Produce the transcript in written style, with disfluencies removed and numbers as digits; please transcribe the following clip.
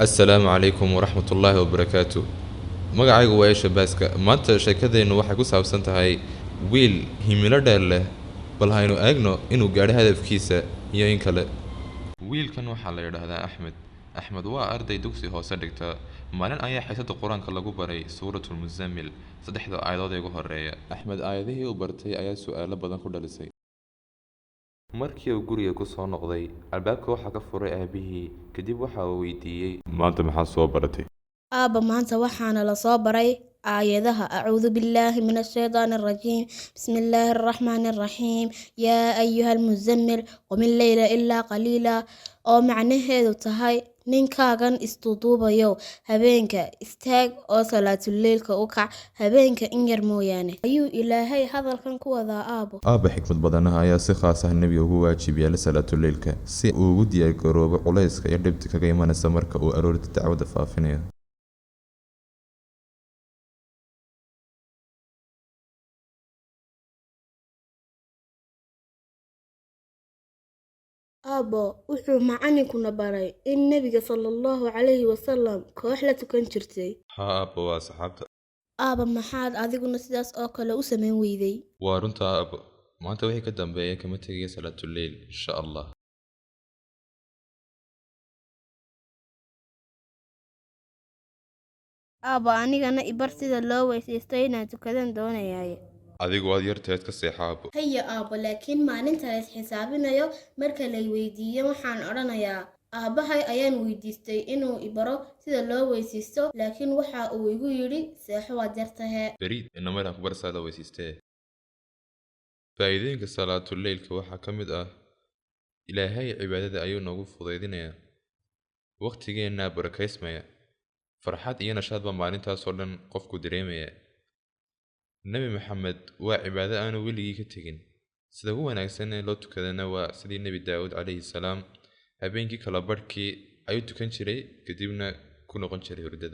السلام عليكم ورحمة الله وبركاته. magacaygu waa Eesha Baaska. Maanta sheekadeennu waxay ku saabsan tahay wiil himilo dheer leh, bal haynu eegno inuu gaadho hadafkiisa iyo in kale. Wiilkan waxaa la yidhaahdaa Axmed. Axmed waa arday dugsi hoose dhigta. Maalin ayaa xiisada quraanka lagu baray suuratul Muzammil, saddexda aayadood ee ugu horeeya. Axmed aayadihii uu bartay ayaa su'aalo badan ku dhalisay. Markii uu guriga ku soo noqday, albaabka waxaa ka furay aabihii, kadib waxa uu weydiiyey, maanta maxaa soo baratay? aabba maanta waxaana la soo baray aayadaha acuudu billaahi min ashaydaani arajiim bismillaahi araxmaani araxiim yaa ayuha almuzammil qum illeyla ilaa qaliila oo macnaheedu tahay ninkaagan isduuduubayow habeenka istaag oo salaatuleylka u kac habeenka in yar mooyaane ayuu ilaahay hadalkan ku wadaa aabbo. Aabba xikmad badanaha ayaa si khaas ah nebiga ugu waajib yeelay salaatuleylka si uu ugu diyaargaroobo culayska iyo dhibta kaga imanaysa marka uu aroorta dacwada faafinayo. aabbo wuxuu macalinkuna baray in nebiga sallallahu calayhi wasalam koox la tukan jirtay. Haa aabba, waa saxaabta. aabba maxaad adiguna sidaas oo kale u samayn weyday? Waa runta aabba, maanta wixii ka dambeeya kama tegayo salaatuleyl insha allah. aabbo anigana ibar sida loo weysaysto inaan tukadan doonayaaye. Adigu waad yarteed ka seexa aabbo. haya aabbo, laakiin maalinta la isxisaabinayo marka lay weydiiyo waxaan odhanayaa aabbahay ayaan weydiistay inuu ibaro sida loo weysaysto, laakiin waxa uu igu yidhi seexo waad yartahee. Beriid inamada ku barsaa la weysiistee. Faa'iidooyinka salaatuleylka waxaa ka mid ah Ilaahay cibaadada ayuu noogu fudaydinayaa, waqtigeennaa barakaysmaya, farxad iyo nashaad baa maalintaasoo dhan qofku dareemaya. Nebi Maxamed waa cibaado aanu weligii ka tegin, sida ugu wanaagsan ee loo tukadana waa sidii Nebi Daawud calayhi salaam habeenkii kala barhkii ayuu tukan jiray kadibna ku noqon jiray hurdada.